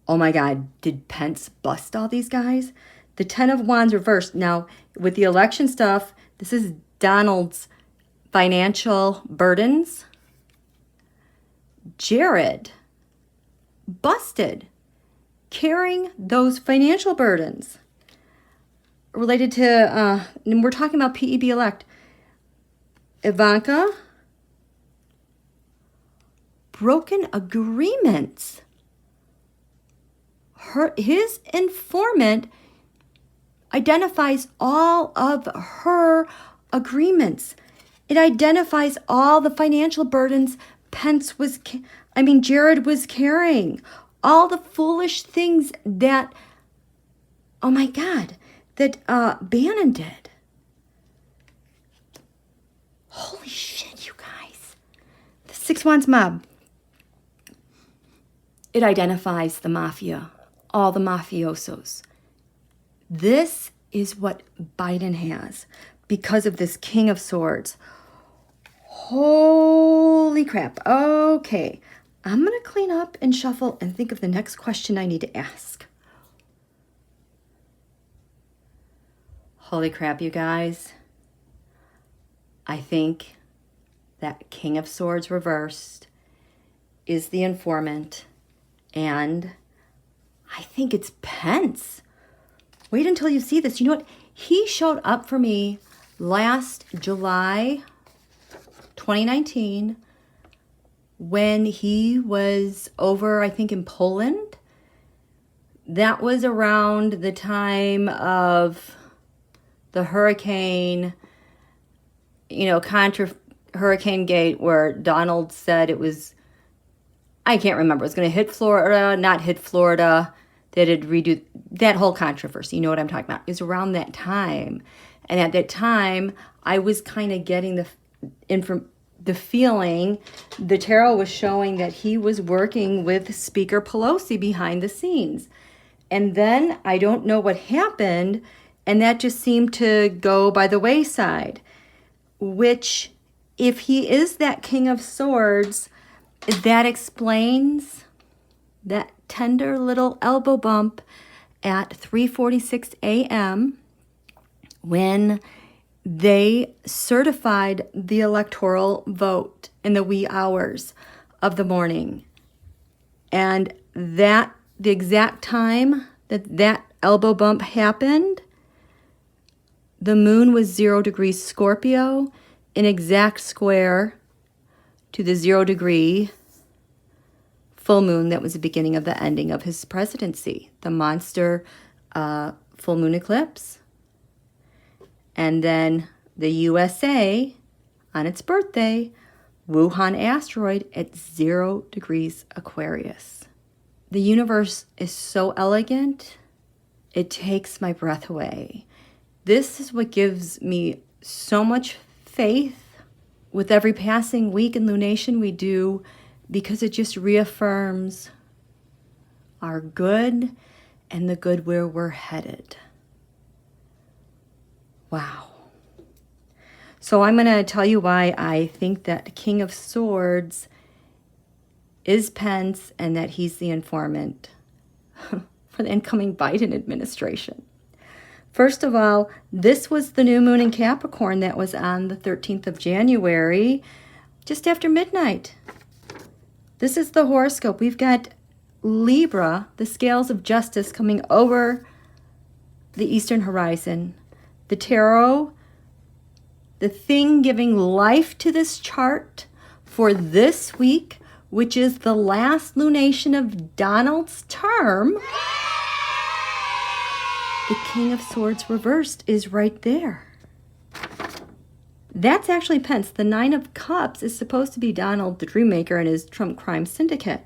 Oh my God, did Pence bust all these guys? The 10 of Wands reversed. Now, with the election stuff, this is Donald's financial burdens. Jared busted carrying those financial burdens related to, and we're talking about PEB elect. Ivanka, broken agreements. His informant identifies all of her agreements. It identifies all the financial burdens Jared was carrying. All the foolish things that, oh my God, that Bannon did. Holy shit, you guys. The Six Wands mob. It identifies the mafia, all the mafiosos. This is what Biden has because of this King of Swords. Holy crap. Okay. I'm going to clean up and shuffle and think of the next question I need to ask. Holy crap, you guys. I think that King of Swords reversed is the informant. And I think it's Pence. Wait until you see this. You know what? He showed up for me last July 2019 when he was over, I think, in Poland. That was around the time of the hurricane, Hurricane Gate, where Donald said it was, I can't remember, it was going to hit Florida, not hit Florida. They had redo that whole controversy. You know what I'm talking about? It was around that time. And at that time, I was kind of getting the feeling, the tarot was showing that he was working with Speaker Pelosi behind the scenes. And then I don't know what happened, and that just seemed to go by the wayside, which, if he is that King of Swords, that explains that tender little elbow bump at 3:46 a.m. when they certified the electoral vote in the wee hours of the morning. And the exact time that elbow bump happened, the moon was 0 degrees Scorpio, in exact square to the 0 degree full moon that was the beginning of the ending of his presidency, the monster full moon eclipse. And then the USA, on its birthday, Wuhan asteroid at 0 degrees Aquarius. The universe is so elegant, it takes my breath away. This is what gives me so much faith with every passing week and lunation we do, because it just reaffirms our good and the good where we're headed. Wow. So I'm going to tell you why I think that King of Swords is Pence and that he's the informant for the incoming Biden administration. First of all, this was the new moon in Capricorn that was on the 13th of January, just after midnight. This is the horoscope. We've got Libra, the scales of justice, coming over the eastern horizon. The tarot, the thing giving life to this chart for this week, which is the last lunation of Donald's term. The King of Swords reversed is right there. That's actually Pence. The Nine of Cups is supposed to be Donald, the dream maker, and his Trump crime syndicate.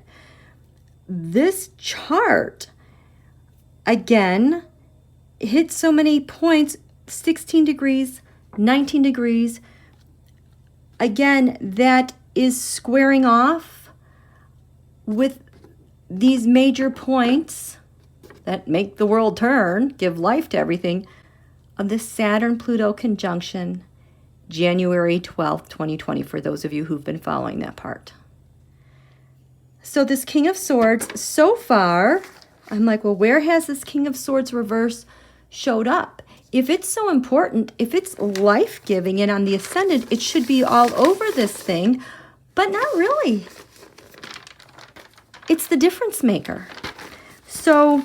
This chart, again, hits so many points, 16 degrees, 19 degrees. Again, that is squaring off with these major points that make the world turn, give life to everything, of this Saturn-Pluto conjunction, January 12th, 2020, for those of you who've been following that part. So this King of Swords, so far, I'm like, well, where has this King of Swords reverse showed up? If it's so important, if it's life-giving and on the ascendant, it should be all over this thing, but not really. It's the difference maker. So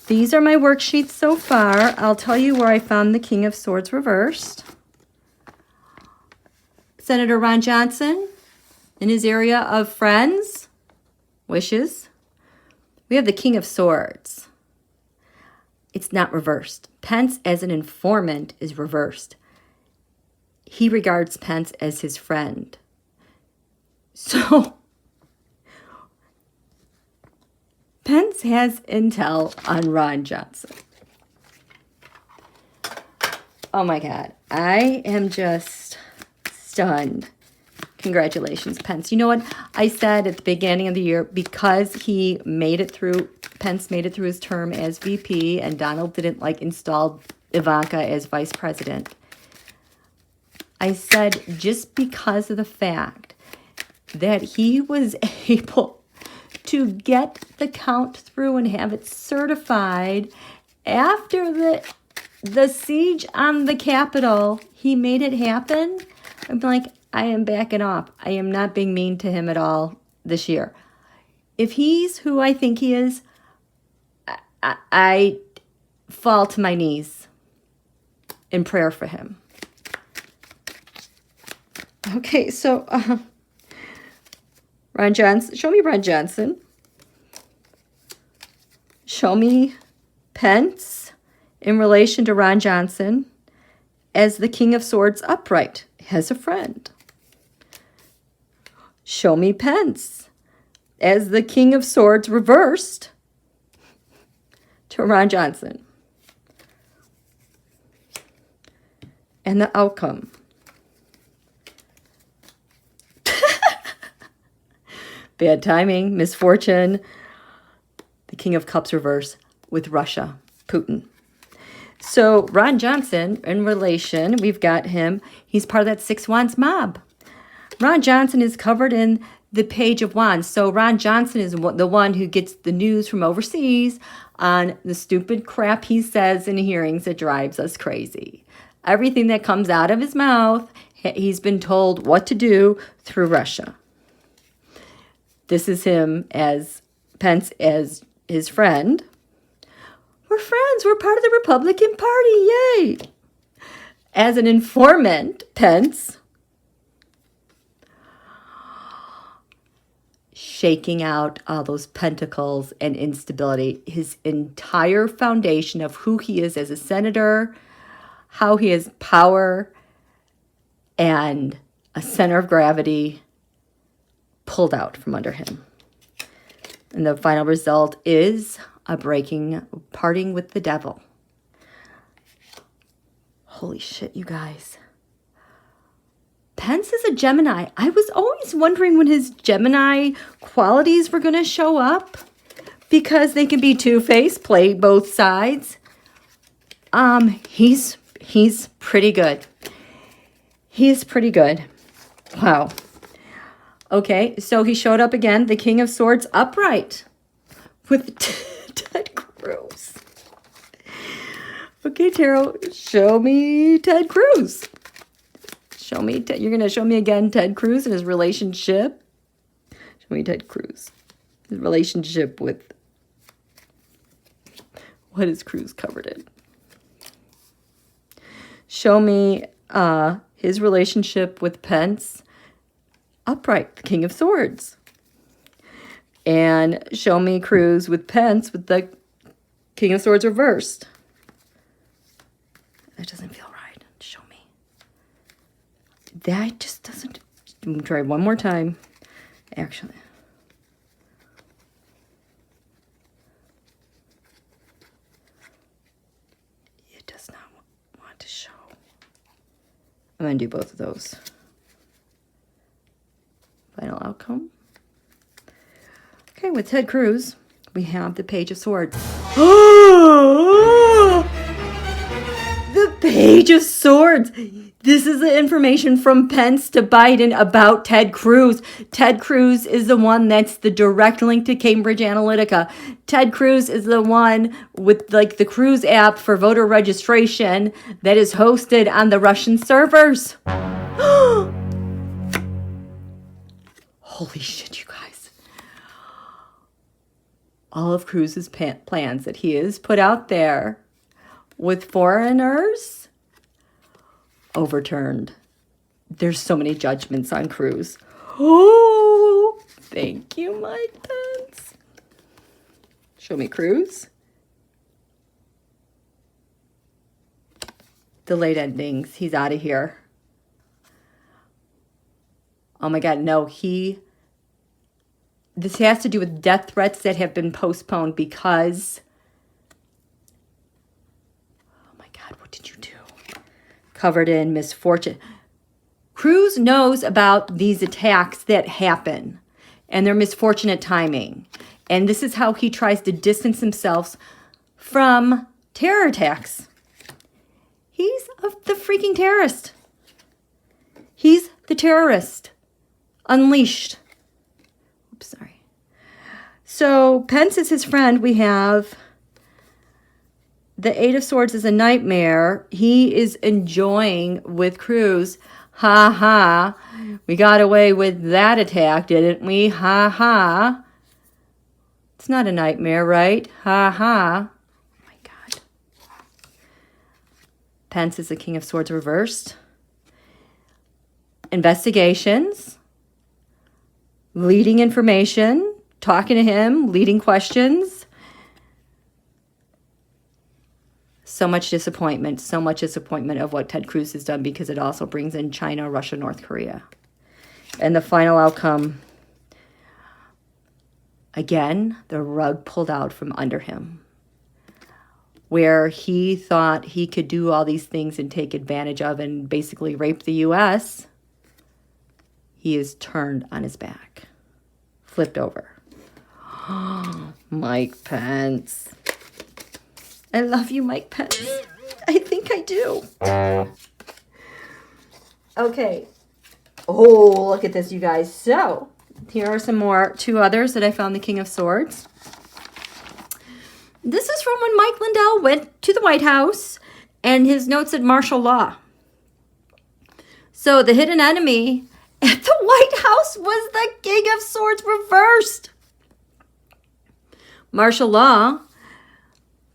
these are my worksheets so far. I'll tell you where I found the King of Swords reversed. Senator Ron Johnson in his area of friends, wishes. We have the King of Swords. It's not reversed. Pence as an informant is reversed. He regards Pence as his friend. So Pence has intel on Ron Johnson. Oh my God. I am just stunned. Congratulations, Pence. You know what I said at the beginning of the year? Because he made it through, Pence made it through his term as VP and Donald didn't install Ivanka as vice president. I said just because of the fact that he was able to get the count through and have it certified after the siege on the Capitol, he made it happen. I'm like, I am backing off. I am not being mean to him at all this year. If he's who I think he is, I fall to my knees in prayer for him. Okay, so Ron Johnson, show me Ron Johnson. Show me Pence in relation to Ron Johnson as the King of Swords upright, as a friend. Show me Pence as the King of Swords reversed to Ron Johnson. And the outcome. Bad timing, misfortune. The King of Cups reverse with Russia, Putin. So Ron Johnson, in relation, we've got him. He's part of that Six Wands mob. Ron Johnson is covered in the Page of Wands. So Ron Johnson is the one who gets the news from overseas on the stupid crap he says in hearings that drives us crazy. Everything that comes out of his mouth, he's been told what to do through Russia. This is him as Pence as his friend. We're friends. We're part of the Republican Party. Yay. As an informant, Pence shaking out all those pentacles and instability. His entire foundation of who he is as a senator, how he has power and a center of gravity pulled out from under him. And the final result is a parting with the devil. Holy shit, you guys. Pence is a Gemini. I was always wondering when his Gemini qualities were going to show up because they can be two-faced, play both sides. He's pretty good. He's pretty good. Wow. Okay, so he showed up again, the King of Swords upright with Ted Cruz. Okay, Tarot, show me Ted Cruz. Show me, you're going to show me again Ted Cruz and his relationship. Show me Ted Cruz. His relationship with, what is Cruz covered in? Show me his relationship with Pence, upright, the King of Swords. And show me Cruz with Pence with the King of Swords reversed. That doesn't feel right. Show me. That just doesn't. I'm gonna try one more time. Actually. It does not want to show. I'm going to do both of those. Final outcome. Okay, with Ted Cruz, we have the Page of Swords. The Page of Swords. This is the information from Pence to Biden about Ted Cruz. Ted Cruz is the one that's the direct link to Cambridge Analytica. Ted Cruz is the one with like the Cruz app for voter registration that is hosted on the Russian servers. Holy shit, you guys. All of Cruz's plans that he has put out there with foreigners overturned. There's so many judgments on Cruz. Oh, thank you, Mike Pence. Show me Cruz. Delayed endings. He's out of here. Oh my God, no, this has to do with death threats that have been postponed because, oh my God, what did you do? Covered in misfortune. Cruz knows about these attacks that happen and their misfortunate timing. And this is how he tries to distance himself from terror attacks. He's the freaking terrorist. He's the terrorist. Unleashed. Oops, sorry. So Pence is his friend. We have the Eight of Swords is a nightmare. He is enjoying with Cruz. Ha ha. We got away with that attack, didn't we? Ha ha. It's not a nightmare, right? Ha ha. Oh my God. Pence is the King of Swords reversed. Investigations. Leading information. Talking to him. Leading questions. So much disappointment of what Ted Cruz has done because it also brings in China, Russia, North Korea. And the final outcome, again, the rug pulled out from under him. Where he thought he could do all these things and take advantage of and basically rape the U.S., he is turned on his back. Flipped over. Mike Pence. I love you, Mike Pence. I think I do. Okay. Oh, look at this, you guys. So, here are two others that I found the King of Swords. This is from when Mike Lindell went to the White House, and his notes said martial law. So, the hidden enemy at the White House was the King of Swords reversed. Martial law.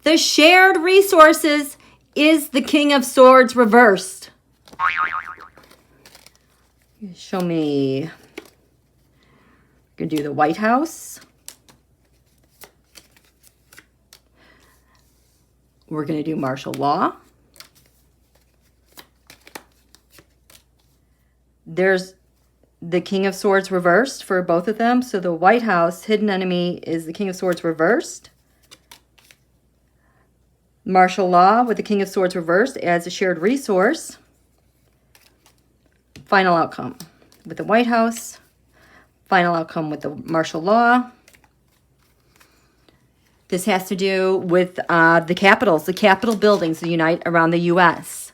The shared resources is the King of Swords reversed. Show me. I'm going to do the White House. We're going to do martial law. There's the King of Swords reversed for both of them. So the White House hidden enemy is the King of Swords reversed. Martial law with the King of Swords reversed as a shared resource. Final outcome with the White House. Final outcome with the martial law. This has to do with the capitals, the Capitol buildings that unite around the U.S.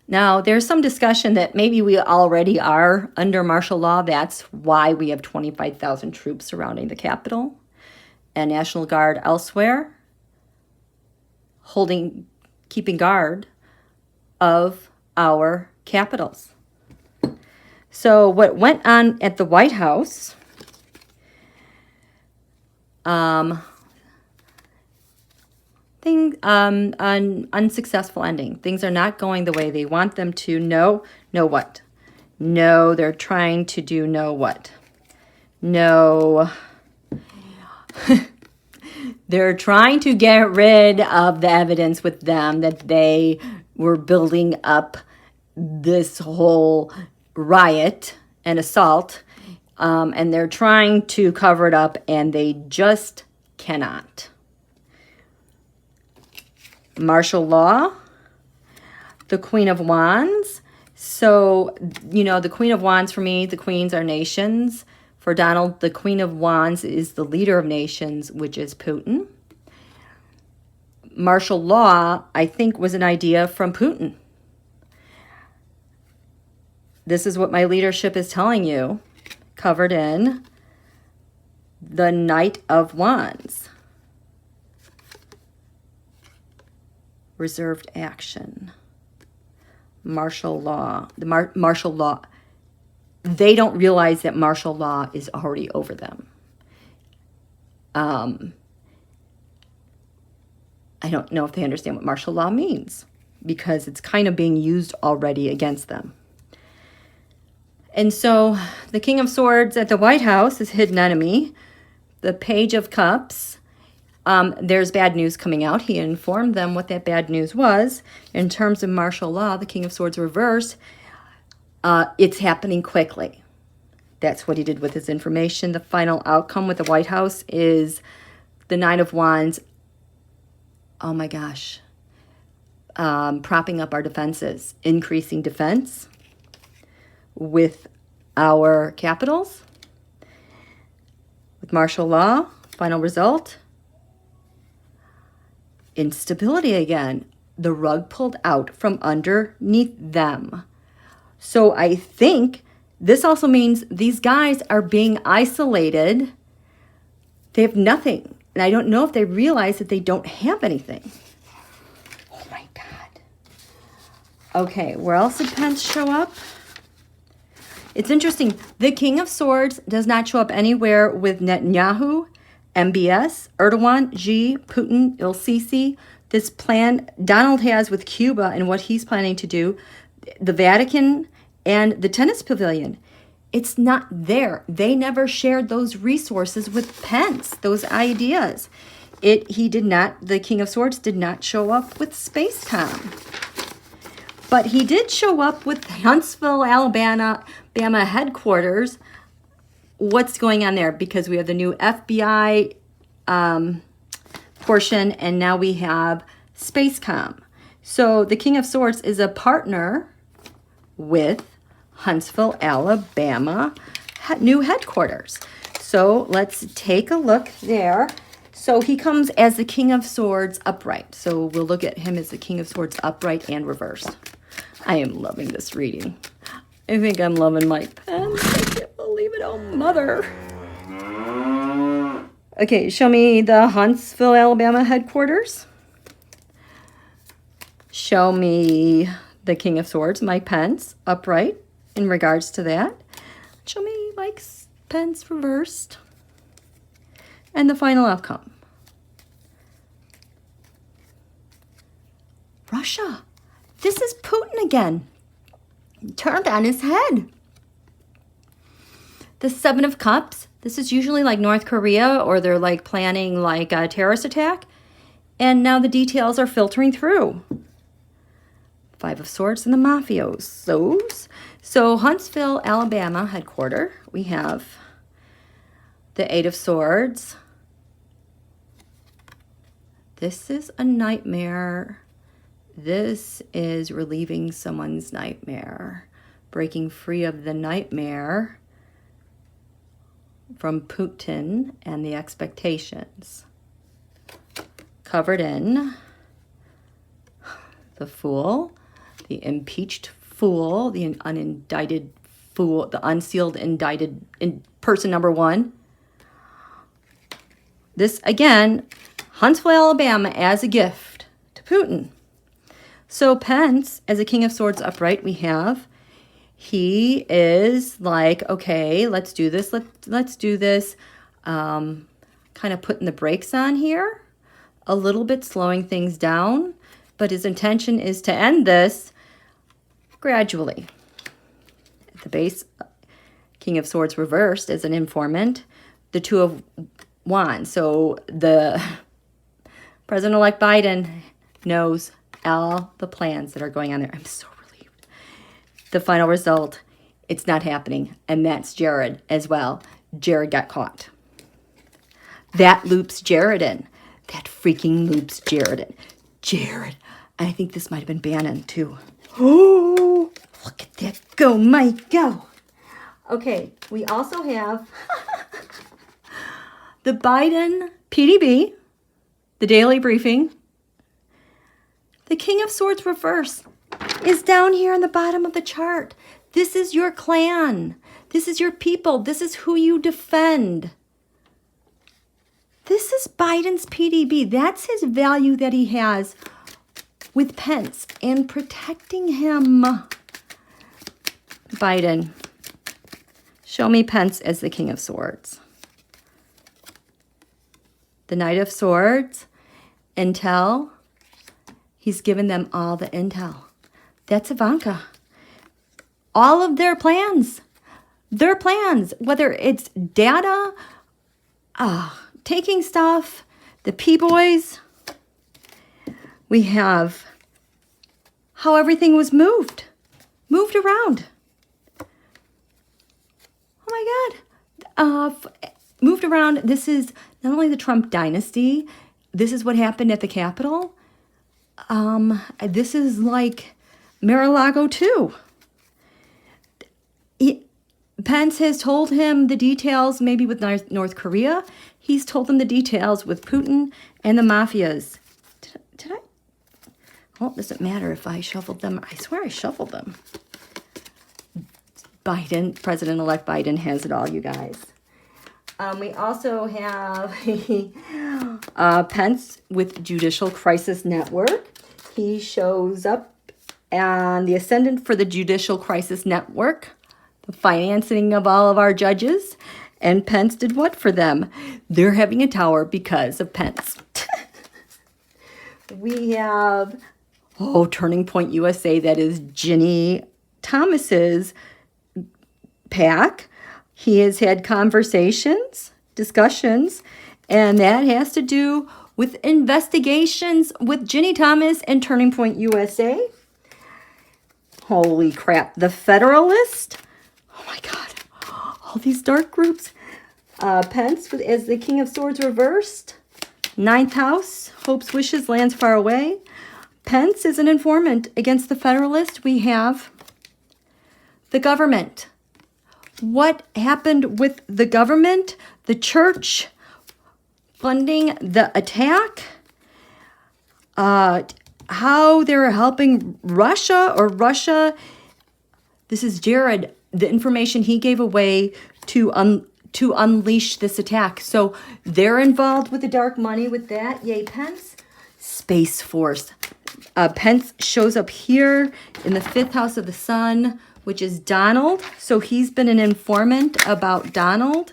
Now, there's some discussion that maybe we already are under martial law. That's why we have 25,000 troops surrounding the Capitol and National Guard elsewhere, keeping guard of our capitals. So what went on at the White House, an unsuccessful ending. Things are not going the way they want them to. No what? No, they're trying to do no what? No. They're trying to get rid of the evidence with them that they were building up this whole riot and assault, and they're trying to cover it up, and they just cannot. Martial law, the Queen of Wands. So, the Queen of Wands for me, the queens are nations. For Donald, the Queen of Wands is the leader of nations, which is Putin. Martial law, I think, was an idea from Putin. this is what my leadership is telling you, covered in the Knight of Wands. Reserved action. Martial law. The martial law. They don't realize that martial law is already over them. I don't know if they understand what martial law means, because it's kind of being used already against them. And so the King of Swords at the White House is hidden enemy. The Page of Cups, there's bad news coming out. He informed them what that bad news was. In terms of martial law, the King of Swords reversed. It's happening quickly. That's what he did with his information. The final outcome with the White House is the Nine of Wands. Oh my gosh. Propping up our defenses, increasing defense with our capitals. With martial law, final result, instability again. The rug pulled out from underneath them. So I think this also means these guys are being isolated. They have nothing. And I don't know if they realize that they don't have anything. Oh my God. Okay, where else did Pence show up? It's interesting. The King of Swords does not show up anywhere with Netanyahu, MBS, Erdogan, Xi, Putin, Il-Sisi. This plan Donald has with Cuba and what he's planning to do, the Vatican and the tennis pavilion. It's not there. They never shared those resources with Pence, those ideas. The King of Swords did not show up with Spacecom. But he did show up with Huntsville, Alabama headquarters. What's going on there? Because we have the new FBI portion, and now we have Spacecom. So the King of Swords is a partner with Huntsville, Alabama new headquarters. So let's take a look there. So he comes as the King of Swords upright. So we'll look at him as the King of Swords upright and reversed. I am loving this reading. I think I'm loving Mike Pence. I can't believe it. Oh, mother. Okay, show me the Huntsville, Alabama headquarters. Show me the King of Swords, Mike Pence, upright in regards to that. Show me Mike Pence reversed. And the final outcome. Russia. This is Putin again. Turned on his head. The Seven of Cups. This is usually like North Korea, or they're like planning like a terrorist attack. And now the details are filtering through. Five of Swords and the mafiosos. So Huntsville, Alabama headquarters. We have the Eight of Swords. This is a nightmare. This is relieving someone's nightmare. Breaking free of the nightmare from Putin and the expectations. Covered in the Fool, the impeached fool, the unindicted fool, the unsealed indicted person number one. This, again, Huntsville, Alabama as a gift to Putin. So Pence, as a King of Swords upright, we have, he is like, okay, let's do this. Let's do this. Kind of putting the brakes on here, a little bit slowing things down. But his intention is to end this gradually. At the base, King of Swords reversed as an informant, the Two of Wands. So the President-elect Biden knows all the plans that are going on there. I'm so relieved. The final result, it's not happening. And that's Jared as well. Jared got caught. That loops Jared in. That freaking loops Jared in. Jared. I think this might have been Bannon too. Oh, look at that. Go, Mike, go. Okay, we also have the Biden PDB, the daily briefing. The King of Swords reverse is down here on the bottom of the chart. This is your clan. This is your people. This is who you defend. This is Biden's PDB. That's his value that he has with Pence and protecting him. Biden, show me Pence as the King of Swords. The Knight of Swords, intel. He's given them all the intel. That's Ivanka. All of their plans, whether it's data, taking stuff, the P-boys. We have how everything was moved around. Oh my God. Moved around. This is not only the Trump dynasty, this is what happened at the Capitol. This is like Mar-a-Lago too. Pence has told him the details, maybe with North Korea. He's told them the details with Putin and the mafias. Did I? Well, it doesn't matter if I shuffled them. I swear I shuffled them. Biden, President-elect Biden has it all, you guys. We also have Pence with Judicial Crisis Network. He shows up on the ascendant for the Judicial Crisis Network, the financing of all of our judges. And Pence did what for them? They're having a tower because of Pence. We have, Turning Point USA, that is Ginny Thomas's PAC. He has had discussions, and that has to do with investigations with Ginny Thomas and Turning Point USA. Holy crap. The Federalist. Oh my God. All these dark groups. Pence as the King of Swords reversed. Ninth house. Hopes, wishes, lands far away. Pence is an informant against the Federalist. We have the government. What happened with the government, the church funding the attack, how they're helping Russia. This is Jared, the information he gave away to unleash this attack. So they're involved with the dark money with that. Yay, Pence. Space Force. Pence shows up here in the 5th house of the sun, which is Donald. So he's been an informant about Donald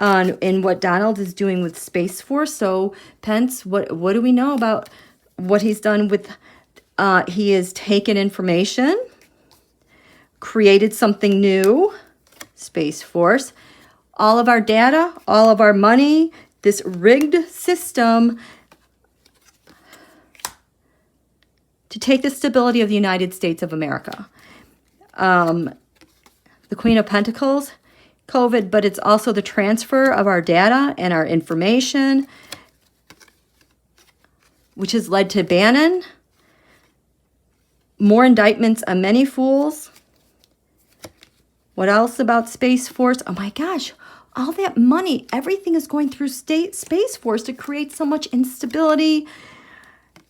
and what Donald is doing with Space Force. So Pence, what do we know about what he's done with, he has taken information, created something new, Space Force, all of our data, all of our money, this rigged system to take the stability of the United States of America. The Queen of Pentacles, COVID, but it's also the transfer of our data and our information, which has led to Bannon, more indictments on many fools. What else about Space Force? Oh my gosh, all that money, everything is going through Space Force to create so much instability.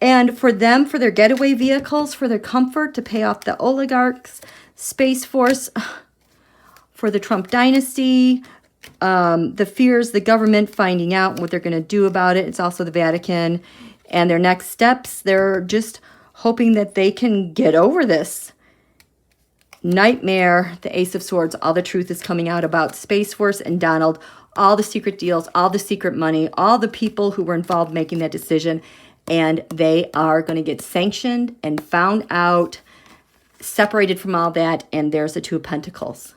And for them, for their getaway vehicles, for their comfort, to pay off the oligarchs, Space Force, for the Trump dynasty, the fears, the government finding out what they're going to do about it. It's also the Vatican. And their next steps, they're just hoping that they can get over this nightmare. The Ace of Swords, all the truth is coming out about Space Force and Donald, all the secret deals, all the secret money, all the people who were involved making that decision. And they are going to get sanctioned and found out, separated from all that. And there's the Two of Pentacles,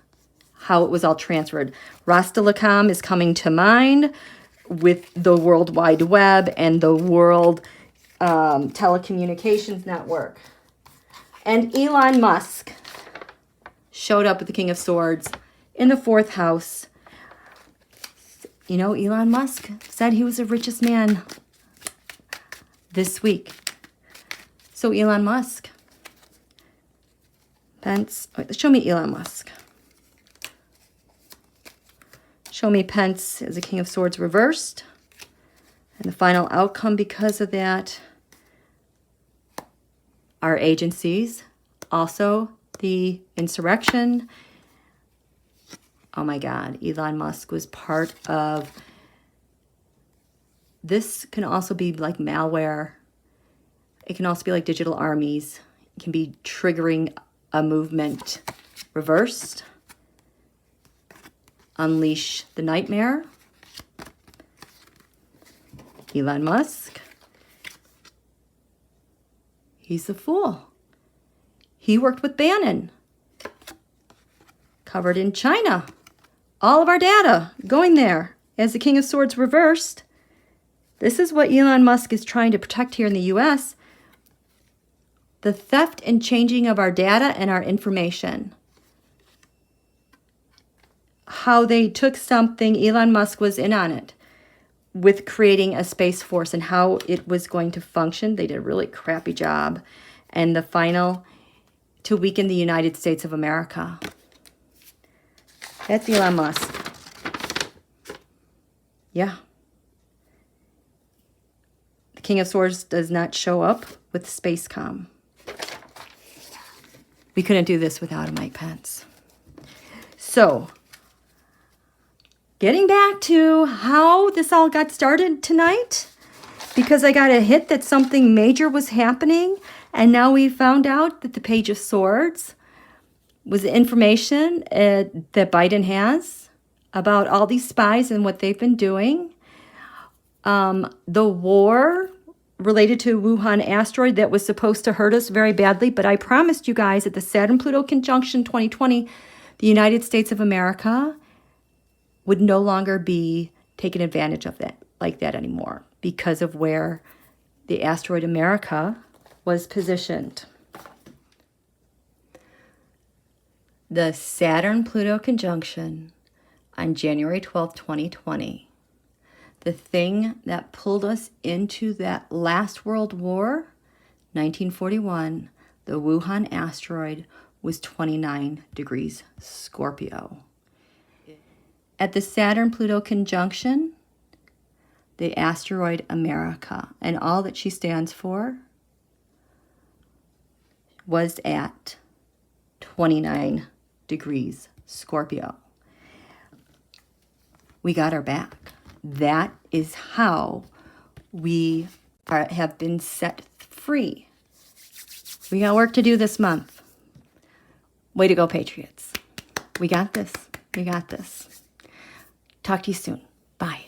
how it was all transferred. Rasta-Lacam is coming to mind with the World Wide Web and the World Telecommunications Network. And Elon Musk showed up with the King of Swords in the 4th house. You know, Elon Musk said he was the richest man this week. So Elon Musk. Pence. Show me Elon Musk. Show me Pence as the King of Swords reversed. And the final outcome because of that, our agencies, also the insurrection. Oh my God, Elon Musk was part of, this can also be like malware. It can also be like digital armies. It can be triggering a movement reversed. Unleash the nightmare. Elon Musk. He's a fool. He worked with Bannon. Covered in China. All of our data going there as the King of Swords reversed. This is what Elon Musk is trying to protect here in the US. The theft and changing of our data and our information. How they took something, Elon Musk was in on it, with creating a space force and how it was going to function. They did a really crappy job. And the final, to weaken the United States of America. That's Elon Musk. Yeah. The King of Swords does not show up with SpaceCom. We couldn't do this without a Mike Pence. So, getting back to how this all got started tonight, because I got a hit that something major was happening, and now we found out that the Page of Swords was the information that Biden has about all these spies and what they've been doing. The war related to Wuhan asteroid that was supposed to hurt us very badly, but I promised you guys at the Saturn-Pluto conjunction 2020, the United States of America would no longer be taken advantage of that like that anymore because of where the asteroid America was positioned. The Saturn-Pluto conjunction on January 12th, 2020. The thing that pulled us into that last World War, 1941, the Wuhan asteroid was 29 degrees Scorpio. At the Saturn-Pluto conjunction, the asteroid America, and all that she stands for, was at 29 degrees Scorpio. We got our back. That is how we have been set free. We got work to do this month. Way to go, Patriots. We got this. We got this. Talk to you soon. Bye.